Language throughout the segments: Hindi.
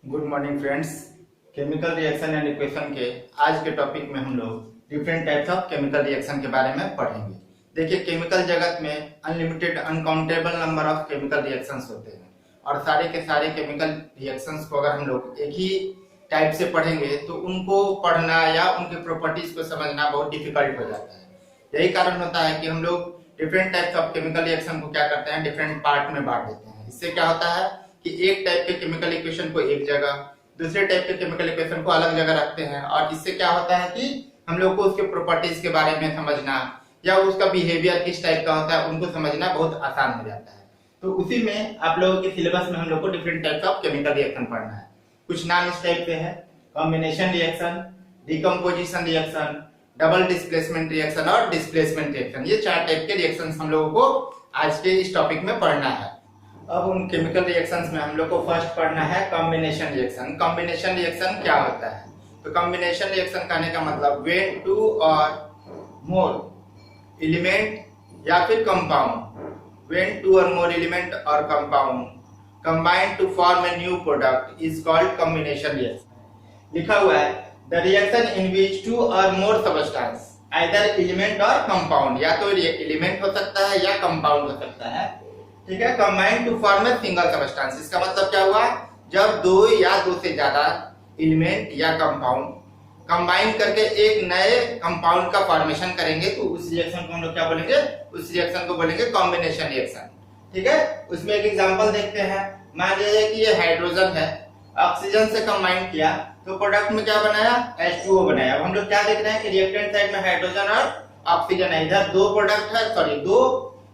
Good morning friends. Chemical reaction and equation के आज के टॉपिक में हम लोग different types of chemical reaction के बारे में पढ़ेंगे। देखिए, केमिकल जगत में unlimited uncountable number of chemical reactions होते हैं और सारे के सारे केमिकल रिएक्शंस को अगर हम लोग एक ही टाइप से पढ़ेंगे तो उनको पढ़ना या उनके प्रॉपर्टीज को समझना बहुत डिफिकल्ट हो जाता है। यही कारण होता है कि हम लोग different types of chemical reaction को क्या करते हैं, डिफरेंट पार्ट में बांट देते हैं। इससे क्या होता है कि एक टाइप के केमिकल इक्वेशन को एक जगह, दूसरे टाइप के केमिकल इक्वेशन को अलग जगह रखते हैं और इससे क्या होता है कि हम लोग को उसके प्रॉपर्टीज के बारे में समझना या उसका बिहेवियर किस टाइप का होता है उनको समझना बहुत आसान हो जाता है। तो उसी में आप लोगों के सिलेबस में हम लोग को different types of chemical reaction पढ़ना है। कुछ नाम इस टाइप के हैं: combination reaction, decomposition reaction, double displacement reaction और डिस्प्लेसमेंट रिएक्शन। ये चार टाइप के रिएक्शंस हम लोगों को आज के इस टॉपिक में पढ़ना है। अब उन केमिकल रिएक्शंस में हम लोग को फर्स्ट पढ़ना है कॉम्बिनेशन रिएक्शन। कॉम्बिनेशन रिएक्शन क्या होता है? तो कॉम्बिनेशन रिएक्शन कहने का मतलब व्हेन टू और मोर एलिमेंट या फिर कंपाउंड, व्हेन टू और मोर एलिमेंट और compound combine to form a new product is called combination reaction। लिखा हुआ है the reaction in which two or more substance either element or compound, या तो एलिमेंट हो सकता है या कंपाउंड हो सकता है, ठीक है, combine to form a single substance। इसका मतलब क्या हुआ? जब दो या दो से ज्यादा एलिमेंट या कंपाउंड कंबाइन करके एक नए कंपाउंड का फॉर्मेशन करेंगे तो उस रिएक्शन को हम लोग क्या बोलेंगे? उस रिएक्शन को बोलेंगे कॉम्बिनेशन रिएक्शन, ठीक है। उसमें एक एग्जांपल देखते हैं। मान लीजिए कि ये हाइड्रोजन है, ऑक्सीजन से कंबाइन किया तो प्रोडक्ट में क्या बनाया? H2O बनाया। अब हम लोग क्या देख रहे हैं कि रिएक्टेंट साइड में हाइड्रोजन और ऑक्सीजन है, इधर दो प्रोडक्ट है, सॉरी दो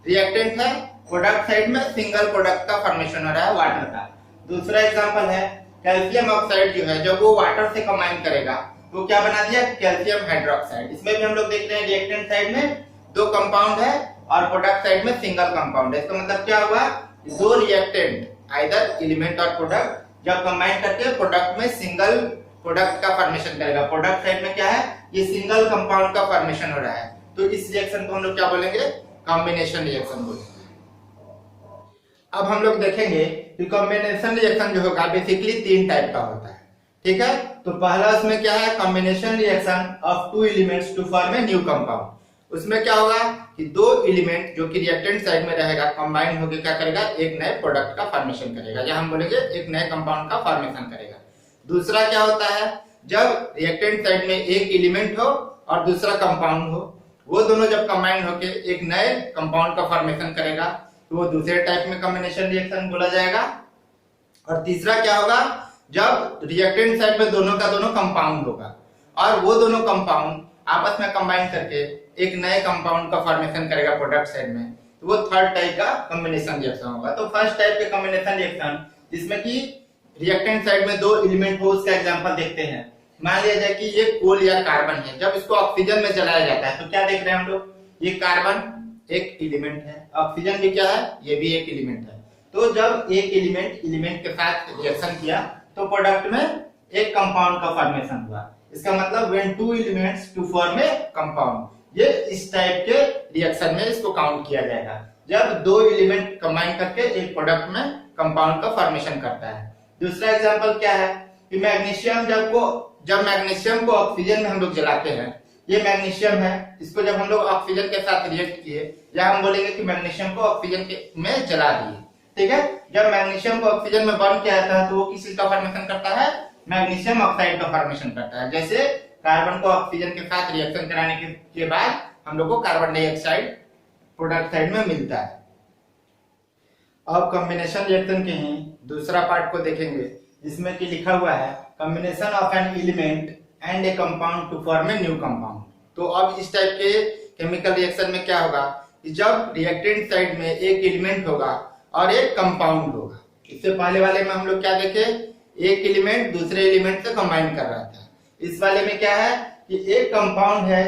रिएक्टेंट है, प्रोडक्ट साइड में सिंगल प्रोडक्ट का फॉर्मेशन हो रहा है वाटर का। दूसरा एग्जांपल है कैल्शियम ऑक्साइड, जो है जब वो वाटर से कंबाइन करेगा तो क्या बना दिया? Calcium hydroxide. इसमें भी हम लोग देख रहे हैं रिएक्टेंट साइड में दो कंपाउंड है और प्रोडक्ट साइड में सिंगल कंपाउंड है। इसका मतलब क्या हुआ? दो रिएक्टेंट आइदर एलिमेंट और प्रोडक्ट जब कंबाइन करके प्रोडक्ट में सिंगल प्रोडक्ट का फॉर्मेशन करेगा। प्रोडक्ट साइड में क्या है? ये सिंगल कंपाउंड का फॉर्मेशन हो रहा है, तो इस रिएक्शन को हम लोग क्या बोलेंगे? कॉम्बिनेशन रिएक्शन बोलेंगे। अब हम लोग देखेंगे कि कॉम्बिनेशन रिएक्शन जो होगा बेसिकली तीन टाइप का होता है, ठीक है। तो पहला उसमें क्या है? Combination reaction of two elements to form a new compound. उसमें क्या होगा कि दो एलिमेंट जो कि रिएक्टेंट साइड में रहेगा कंबाइन होकर क्या करेगा? एक नए प्रोडक्ट का फॉर्मेशन करेगा, या हम बोलेंगे एक नए कंपाउंड का फॉर्मेशन करेगा। दूसरा क्या होता है? जब रिएक्टेंट साइड में एक एलिमेंट हो और दूसरा कंपाउंड हो, वो दोनों जब कंबाइन होकर एक नए कंपाउंड का फॉर्मेशन करेगा तो वो दूसरे टाइप में कॉम्बिनेशन रिएक्शन बोला जाएगा। और तीसरा क्या होगा? जब रिएक्टेंट साइड में दोनों का दोनों कंपाउंड होगा और वो दोनों कंपाउंड आपस में कंबाइन करके एक नए कंपाउंड का फॉर्मेशन करेगा प्रोडक्ट साइड में, तो वो थर्ड टाइप का कॉम्बिनेशन रिएक्शन होगा। तो फर्स्ट टाइप के कॉम्बिनेशन रिएक्शन जिसमें कि रिएक्टेंट साइड में दो एलिमेंट हो, उसका एग्जांपल देखते हैं। मान लिया जाए कि ये कोल या कार्बन है, जब इसको ऑक्सीजन में जलाया जाता है तो क्या देख रहे हैं हम लोग? ये कार्बन एक एलिमेंट है, ऑक्सीजन भी क्या है? ये भी एक एलिमेंट है। तो जब एक एलिमेंट के साथ रिएक्शन किया तो प्रोडक्ट में एक कंपाउंड का फॉर्मेशन हुआ। इसका मतलब when two elements to form a compound, ये इस टाइप के रिएक्शन में इसको काउंट किया जाएगा जब दो एलिमेंट कंबाइन करके एक प्रोडक्ट में कंपाउंड का फॉर्मेशन करता है। दूसरा एग्जांपल क्या है कि मैग्नीशियम, जब मैग्नीशियम को ऑक्सीजन में हम लोग जलाते हैं, ये मैग्नीशियम है, इसको जब हम लोग ऑक्सीजन के साथ रिएक्ट किए, या हम बोलेंगे कि मैग्नीशियम को ऑक्सीजन में जला दिए, ठीक है। जब मैग्नीशियम को ऑक्सीजन में बर्न किया जाता है तो वो किस चीज का फॉर्मेशन करता है? मैग्नीशियम ऑक्साइड का फॉर्मेशन करता है। जैसे कार्बन को ऑक्सीजन के साथ रिएक्शन कराने के बाद हम लोग को कार्बन डाइऑक्साइड प्रोडक्ट साइड में मिलता है। अब कॉम्बिनेशन रिएक्शन के ही दूसरा पार्ट को देखेंगे जिसमें कि लिखा हुआ है combination of an element and a compound to form a new compound. तो अब इस टाइप के केमिकल रिएक्शन में क्या होगा कि जब रिएक्टेंट साइड में एक एलिमेंट होगा और एक कंपाउंड होगा। इससे पहले वाले में हम लोग क्या देखे? एक एलिमेंट दूसरे एलिमेंट से कंबाइन कर रहा था। इस वाले में क्या है कि एक कंपाउंड है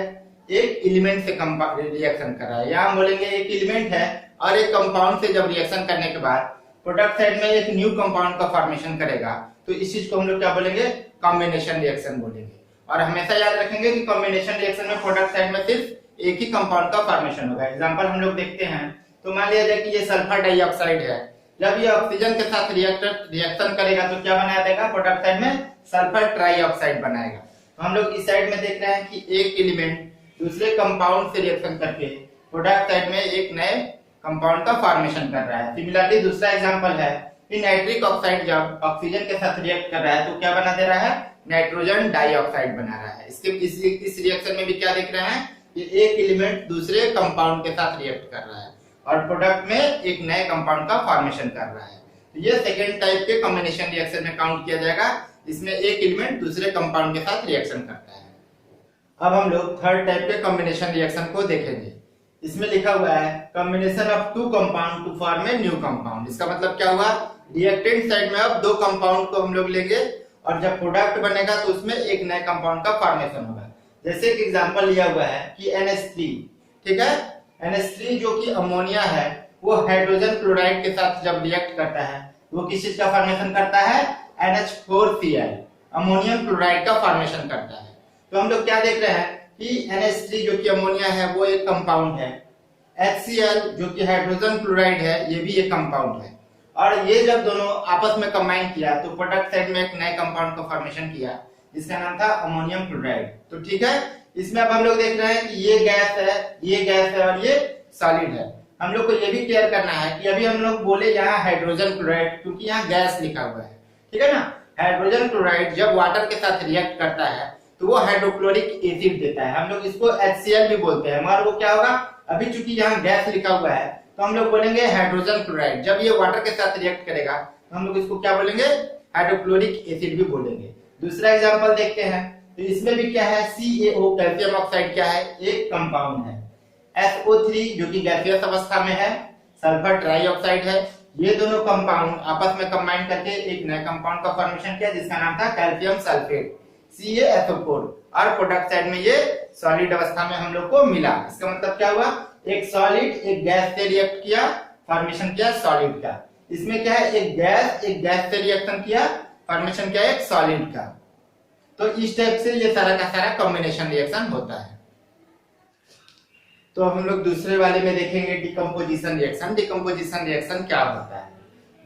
एक एलिमेंट से रिएक्शन कर रहा है, या हम बोलेंगे एक एलिमेंट है और एक कंपाउंड से जब रिएक्शन करने के बाद प्रोडक्ट साइड में एक न्यू कंपाउंड का फॉर्मेशन करेगा, तो इस चीज को हम लोग क्या बोलेंगे? कॉम्बिनेशन रिएक्शन बोलेंगे। और हमेशा याद रखेंगे कि कॉम्बिनेशन रिएक्शन में प्रोडक्ट साइड में सिर्फ एक ही कंपाउंड का फॉर्मेशन होगा। एग्जांपल हम लोग देखते हैं, तो मान लिया जाए कि ये सल्फर डाइऑक्साइड है, जब ये ऑक्सीजन के साथ रिएक्शन करेगा तो क्या बना देगा, प्रोडक्ट साइड में सल्फर ट्राइऑक्साइड बनाएगा। तो हम लोग इस साइड में देख रहे हैं कि एक एलिमेंट दूसरे कंपाउंड से रिएक्शन करके प्रोडक्ट साइड में एक नए कंपाउंड का फॉर्मेशन कर रहा है। सिमिलरली दूसरा एग्जांपल है कि नाइट्रिक ऑक्साइड जब ऑक्सीजन के साथ रिएक्ट कर रहा है तो क्या बना दे रहा है, नाइट्रोजन डाइऑक्साइड बना रहा है। इस रिएक्शन में भी क्या देख रहे हैं कि एक एलिमेंट दूसरे कंपाउंड के साथ रिएक्ट कर रहा है और प्रोडक्ट में एक नए कंपाउंड का फॉर्मेशन कर रहा है। तो ये सेकेंड टाइप के कॉम्बिनेशन रिएक्शन में काउंट किया जाएगा, इसमें एक एलिमेंट दूसरे कंपाउंड के साथ रिएक्शन करता है। अब हम लोग थर्ड टाइप के कॉम्बिनेशन रिएक्शन को देखेंगे। इसमें लिखा हुआ है combination of two compound to form a new compound. इसका मतलब क्या हुआ, रिएक्टेंट साइड में अब दो कंपाउंड को हम लोग लेंगे और जब प्रोडक्ट बनेगा तो उसमें एक नए कंपाउंड का फॉर्मेशन होगा। जैसे एक एग्जांपल लिया हुआ है कि NH3, ठीक है, NH3 जो कि अमोनिया है वो हाइड्रोजन क्लोराइड के साथ जब रिएक्ट करता है वो किस चीज का फॉर्मेशन करता है, NH4Cl, अमोनियम क्लोराइड का फॉर्मेशन करता है। तो हम लोग क्या देख रहे हैं कि NH3 जो कि अमोनिया है वो एक कंपाउंड है, HCl जो कि हाइड्रोजन क्लोराइड है ये भी एक कंपाउंड है, और ये जब दोनों आपस में कंबाइन किया तो प्रोडक्ट साइड में एक नए कंपाउंड का फॉर्मेशन किया जिसका नाम था अमोनियम क्लोराइड। तो ठीक है, इसमें अब हम लोग देख रहे हैं कि ये गैस है, ये गैस है और ये सॉलिड है। हम लोग को ये भी क्लियर करना है कि अभी हम लोग बोले यहाँ हाइड्रोजन क्लोराइड क्योंकि यहाँ गैस लिखा हुआ है, ठीक है ना। हाइड्रोजन क्लोराइड जब वाटर के साथ रिएक्ट करता है तो वो हाइड्रोक्लोरिक एसिड देता है, हम लोग इसको HCl भी बोलते हैं, मगर वो क्या होगा, अभी चूंकि यहाँ गैस लिखा हुआ है तो हम लोग बोलेंगे हाइड्रोजन क्लोराइड। जब ये वाटर के साथ रिएक्ट करेगा तो हम लोग इसको क्या बोलेंगे, हाइड्रोक्लोरिक एसिड भी बोलेंगे। दूसरा एग्जांपल देखते हैं, तो इसमें भी क्या है, CaO कैल्शियम ऑक्साइड क्या है, एक कंपाउंड है। SO3 जो कि गैसियस अवस्था में है, सल्फर ट्राइऑक्साइड है। ये दोनों कंपाउंड आपस में कंबाइन करके एक नए कंपाउंड का फॉर्मेशन किया जिसका नाम था कैल्शियम सल्फेट, CaSO4, और प्रोडक्ट साइड में ये सॉलिड अवस्था में हम लोग को मिला। इसका मतलब क्या हुआ, एक सॉलिड एक गैस से रिएक्ट किया, फॉर्मेशन किया सॉलिड का। इसमें क्या है, एक गैस से रिएक्शन किया, फॉर्मेशन किया एक सॉलिड का। तो इस टाइप से ये सारा का सारा कॉम्बिनेशन रिएक्शन होता है। तो हम लोग दूसरे वाले में देखेंगे डिकम्पोजिशन रिएक्शन। डिकम्पोजिशन रिएक्शन क्या होता है,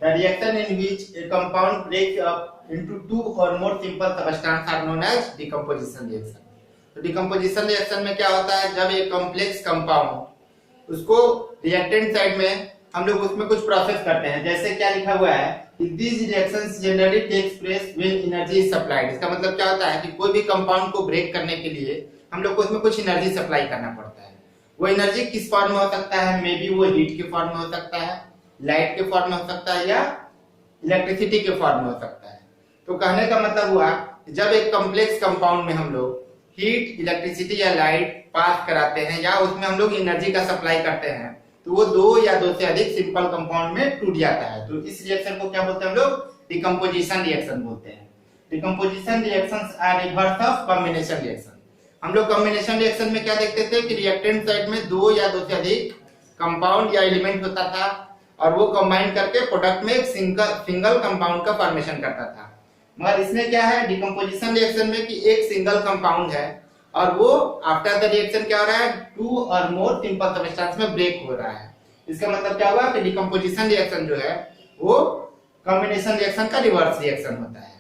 the reaction in which a compound breaks up into two or more simple substances are known as decomposition reaction। तो डिकम्पोजिशन रिएक्शन में क्या होता है, जब एक कॉम्प्लेक्स कंपाउंड उसको रिएक्टेंट साइड में हम लोग उसमें कुछ प्रोसेस करते हैं। जैसे क्या लिखा हुआ है कि these reactions generally takes place when energy is supplied। इसका मतलब क्या होता है कि कोई भी कंपाउंड को ब्रेक करने के लिए हम लोग को उसमें कुछ एनर्जी सप्लाई करना पड़ता है। वो एनर्जी किस फॉर्म में हो सकता है, मे बी वो हीट के फॉर्म में हो सकता है, लाइट के फॉर्म में हो सकता है, या इलेक्ट्रिसिटी के फॉर्म में हो सकता है। तो कहने का मतलब हुआ जब एक कॉम्प्लेक्स कंपाउंड में हम लोग हीट, इलेक्ट्रिसिटी या लाइट पास कराते हैं या उसमें हम लोग एनर्जी का सप्लाई करते हैं तो वो दो या दो से अधिक सिंपल कंपाउंड में टूट जाता है। तो इस रिएक्शन को क्या बोलते हैं हम लोग, डिकम्पोजिशन रिएक्शन बोलते हैं। Decomposition reactions are reverse of combination reaction. हम लोग कॉम्बिनेशन रिएक्शन में क्या देखते थे कि रिएक्टेंट साइड में दो या दो से अधिक कंपाउंड या एलिमेंट होता था और वो कंबाइन करके प्रोडक्ट में एक सिंगल कंपाउंड का फॉर्मेशन करता था। मगर इसमें क्या है डिकम्पोजिशन रिएक्शन में कि एक सिंगल कंपाउंड है और वो आफ्टर द रिएक्शन क्या हो रहा है, टू और मोर सिंपल सबस्टेंस में ब्रेक हो रहा है। इसका मतलब क्या हुआ कि डिकम्पोजिशन रिएक्शन जो है वो कॉम्बिनेशन रिएक्शन का रिवर्स रिएक्शन होता है।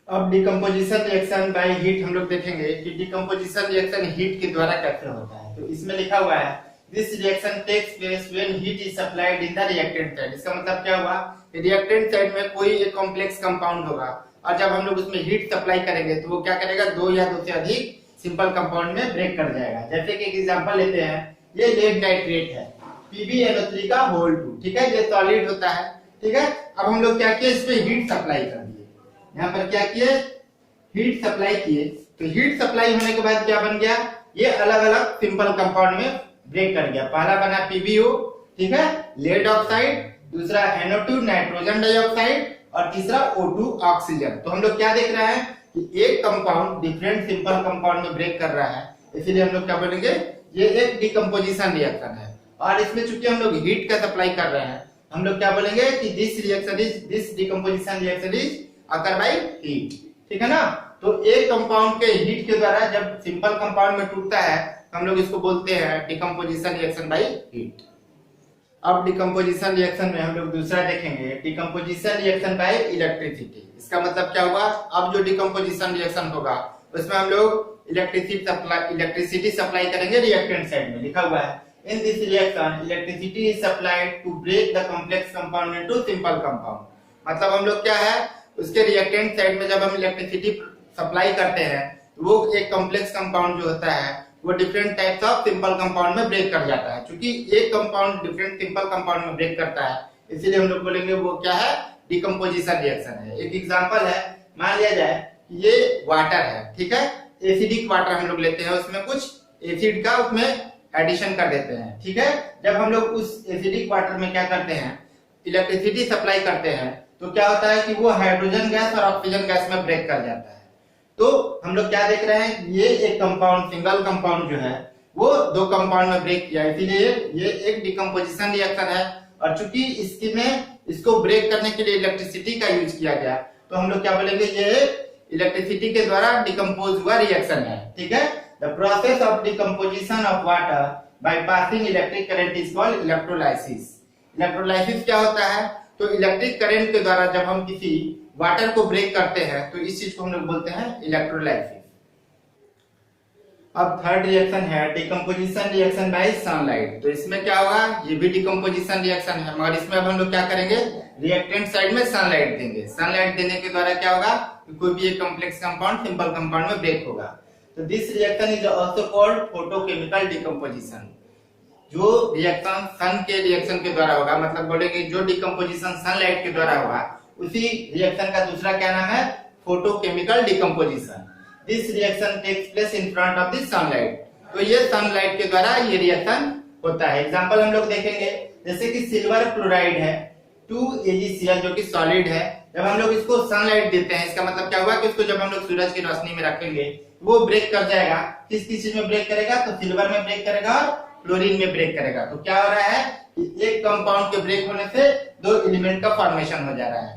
अब डिकम्पोजिशन रिएक्शन बाय हीट हम लोग देखेंगे कि डिकम्पोजिशन रिएक्शन हीट के द्वारा कैसे होता है। तो इसमें लिखा हुआ है This reaction takes place when heat is supplied in the reactant side। इसका मतलब क्या हुआ, रिएक्टेंट साइड में कोई एक कॉम्प्लेक्स कंपाउंड होगा और जब हम लोग उसमें हीट सप्लाई करेंगे तो वो क्या करेगा, दो या दो से अधिक सिंपल कंपाउंड में ब्रेक कर जाएगा। जैसे कि एक एग्जांपल लेते हैं, ये लेड नाइट्रेट है PbNO3 का होल 2, ठीक है, ये सॉलिड होता है, ठीक है। अब हम लोग क्या किए, इसमें हीट सप्लाई कर दिए, यहाँ पर क्या किए, हीट सप्लाई किए। तो हीट सप्लाई होने के बाद क्या बन गया, ये अलग अलग सिंपल कंपाउंड में ब्रेक कर गया। पहला बना PbO, ठीक है, लेड ऑक्साइड, दूसरा NO2 नाइट्रोजन डाइऑक्साइड और तीसरा O2 ऑक्सीजन। तो हम लोग क्या देख रहे हैं कि एक कंपाउंड डिफरेंट सिंपल कंपाउंड में ब्रेक कर रहा है, इसीलिए हम लोग क्या बोलेंगे, ये एक डिकम्पोजिशन रिएक्शन है। और इसमें चूंकि हम लोग हीट का सप्लाई कर रहे हैं, हम लोग क्या बोलेंगे कि this decomposition reaction is occur by heat, ठीक है ना। तो एक कंपाउंड के हीट के द्वारा जब सिंपल कंपाउंड में टूटता है हम लोग इसको बोलते हैं डिकम्पोजिशन रिएक्शन बाय हीट। अब डिकम्पोजिशन रिएक्शन में हम लोग दूसरा देखेंगे, डिकम्पोजिशन रिएक्शन बाय इलेक्ट्रिसिटी। इसका मतलब क्या हुआ, अब जो डिकम्पोजिशन रिएक्शन होगा उसमें हम लोग इलेक्ट्रिसिटी सप्लाई करेंगे रिएक्टेंट साइड में। लिखा हुआ है in this reaction electricity is supplied to break the complex compound into simple compound. मतलब हम लोग क्या है, उसके रिएक्टेंट साइड में जब हम इलेक्ट्रिसिटी सप्लाई करते हैं वो एक कॉम्प्लेक्स कंपाउंड जो होता है वो different types of simple compound में ब्रेक कर जाता है। क्योंकि एक कंपाउंड डिफरेंट सिंपल कंपाउंड में ब्रेक करता है, इसीलिए हम लोग बोलेंगे वो क्या है, डिकम्पोजिशन रिएक्शन है। एक एग्जांपल है, मान लिया जाए ये वाटर है, ठीक है, एसिडिक वाटर हम लोग लेते हैं, उसमें कुछ एसिड का उसमें एडिशन कर देते हैं, ठीक है। जब हम लोग उस एसिडिक वाटर में क्या करते हैं, इलेक्ट्रिसिटी सप्लाई करते हैं, तो क्या होता है कि वो हाइड्रोजन गैस और ऑक्सीजन गैस में ब्रेक कर जाता है। तो हम लोग क्या देख रहे हैं, ये एक कंपाउंड सिंगल कंपाउंड जो है वो दो कंपाउंड में ब्रेक किया, इसीलिए ये एक डिकम्पोजिशन रिएक्शन है। और चूंकि इसको ब्रेक करने के लिए इलेक्ट्रिसिटी का यूज किया गया, तो हम लोग क्या बोलेंगे, ये इलेक्ट्रिसिटी के द्वारा डिकम्पोज हुआ रिएक्शन है, ठीक है। The process of decomposition of water by passing electric current is called electrolysis. Electrolysis क्या होता है, तो इलेक्ट्रिक करंट के द्वारा जब हम किसी वाटर को ब्रेक करते हैं तो इस चीज को हम लोग बोलते हैं इलेक्ट्रोलाइसिस। अब थर्ड रिएक्शन है डिकम्पोजिशन रिएक्शन बाय सनलाइट। तो इसमें क्या होगा, ये भी डिकम्पोजिशन रिएक्शन है, मगर इसमें अब हम लोग क्या करेंगे, रिएक्टेंट साइड में सनलाइट देंगे। सनलाइट देने के द्वारा क्या होगा, कोई भी एक कॉम्प्लेक्स कंपाउंड सिंपल कंपाउंड में ब्रेक होगा। तो this reaction is also called photochemical decomposition. जो रिएक्शन सन के रिएक्शन के द्वारा होगा, मतलब बोलेंगे जो डिकम्पोजिशन सनलाइट के द्वारा होगा, उसी रिएक्शन का दूसरा क्या नाम है, photochemical decomposition. This reaction takes place in front of the sunlight. तो ये सनलाइट के द्वारा ये रिएक्शन होता है। एग्जांपल हम लोग देखेंगे, जैसे कि सिल्वर क्लोराइड है 2AgCl जो कि सॉलिड है, जब हम लोग इसको सनलाइट देते हैं, इसका मतलब क्या हुआ कि इसको जब हम लोग सूरज की रोशनी में रखेंगे वो ब्रेक कर जाएगा। किस किस चीज में ब्रेक करेगा, तो सिल्वर में ब्रेक करेगा और क्लोरीन में ब्रेक करेगा। तो क्या हो रहा है, एक कंपाउंड के ब्रेक होने से दो एलिमेंट का फॉर्मेशन हो जा रहा है।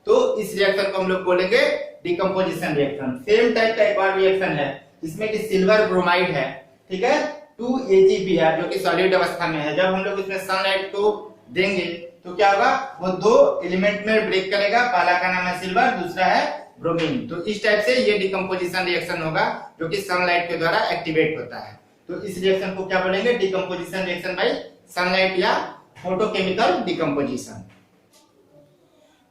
तो इस रिएक्शन को हम लोग बोलेंगे डिकम्पोजिशन रिएक्शन। सेम टाइप का एक और रिएक्शन है जिसमें कि सिल्वर ब्रोमाइड है, ठीक है, 2AgBr जो कि सॉलिड अवस्था में है। जब हम लोग इसमें सनलाइट को देंगे तो क्या होगा, वो दो एलिमेंट में ब्रेक करेगा, पहला का नाम है सिल्वर, दूसरा है ब्रोमीन। तो इस टाइप से ये डिकम्पोजिशन रिएक्शन होगा जो कि सनलाइट के द्वारा एक्टिवेट होता है। तो इस रिएक्शन को क्या बोलेंगे, डिकम्पोजिशन रिएक्शन बाय सनलाइट या photochemical decomposition.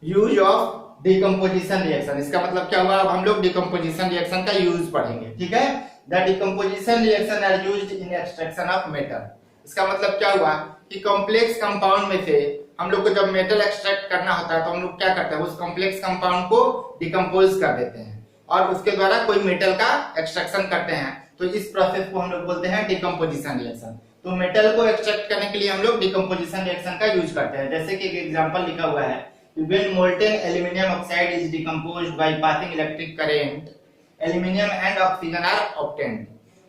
Use of decomposition reaction, इसका मतलब क्या हुआ, अब हम लोग डिकम्पोजिशन रिएक्शन का यूज पढ़ेंगे, ठीक है। The decomposition reaction are used in extraction of metal. इसका मतलब क्या हुआ कि कॉम्प्लेक्स कंपाउंड में से हम लोग को जब मेटल एक्सट्रैक्ट करना होता है तो हम लोग क्या करते हैं, उस कॉम्प्लेक्स कंपाउंड को डिकम्पोज कर देते हैं और उसके द्वारा कोई मेटल का एक्सट्रैक्शन करते हैं। तो इस प्रोसेस को हम लोग बोलते हैं डिकम्पोजिशन रिएक्शन। तो मेटल को एक्सट्रैक्ट करने के लिए हम लोग डिकम्पोजिशन रिएक्शन का यूज करते हैं। जैसे कि एक एग्जांपल लिखा हुआ है, when molten aluminum oxide is decomposed by passing electric current, aluminium and oxygen are obtained।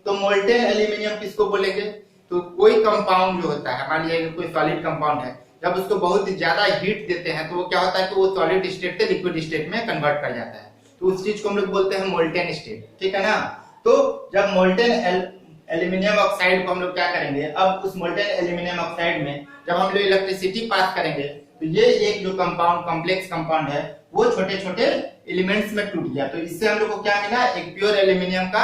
तो मोल्टेन एल्यूमिनियम किसको बोलेंगे, तो कोई कंपाउंड जो होता है, मान लीजिए कोई सॉलिड कंपाउंड है, जब उसको बहुत ज्यादा हीट देते हैं तो वो क्या होता है कि वो सॉलिड स्टेट से लिक्विड स्टेट में कन्वर्ट कर जाता है। तो उस चीज को हम लोग बोलते हैं मोल्टेन स्टेट, ठीक है ना। तो जब मोल्टेन एल्यूमिनियम ऑक्साइड को हम लोग क्या करेंगे, अब उस मोल्टेन एल्यूमिनियम ऑक्साइड में जब हम लोग इलेक्ट्रिसिटी पास करेंगे तो ये एक जो कंपाउंड कॉम्प्लेक्स कंपाउंड है वो छोटे छोटे एलिमेंट्स में टूट गया। तो इससे हम लोग को क्या मिला, एक प्योर एल्यूमिनियम का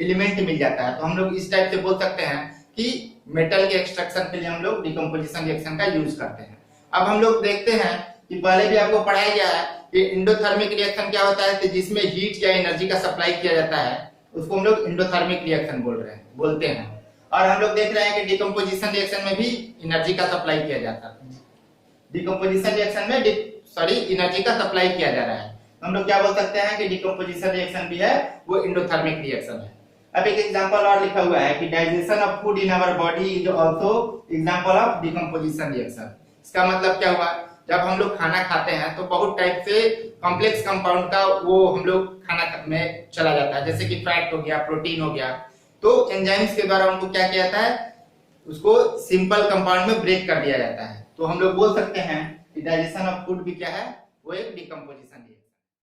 एलिमेंट मिल जाता है। तो हम लोग इस टाइप से बोल सकते हैं कि मेटल के एक्सट्रैक्शन के लिए हम लोग डिकम्पोजिशन रिएक्शन का यूज करते हैं। अब हम लोग देखते हैं कि पहले भी आपको पढ़ाया गया है कि इंडोथर्मिक रिएक्शन क्या होता है, कि जिसमें हीट या एनर्जी का सप्लाई किया जाता है उसको हम लोग इंडोथर्मिक रिएक्शन बोलते हैं। और हम लोग देख रहे हैं कि डिकम्पोजिशन रिएक्शन में भी एनर्जी का सप्लाई किया जाता है। डिकम्पोजिशन रिएक्शन में एनर्जी का सप्लाई किया जा रहा है। हम लोग क्या बोल सकते हैं कि डिकम्पोजिशन रिएक्शन भी है वो इंडोथर्मिक रिएक्शन है। अब एक एग्जांपल और लिखा हुआ है कि digestion of food in our body is also example of decomposition reaction. इसका मतलब क्या हुआ, जब हम लोग खाना खाते हैं तो बहुत टाइप से कॉम्प्लेक्स कंपाउंड का वो हम लोग खाना में चला जाता है, जैसे कि फैट हो गया, प्रोटीन हो गया। तो एंजाइम्स के द्वारा उनको क्या किया जाता है, उसको सिंपल कंपाउंड में ब्रेक कर दिया जाता है। तो हम लोग बोल सकते हैं कि डाइजेशन ऑफ फूड भी क्या है, वो एक डिकम्पोजिशन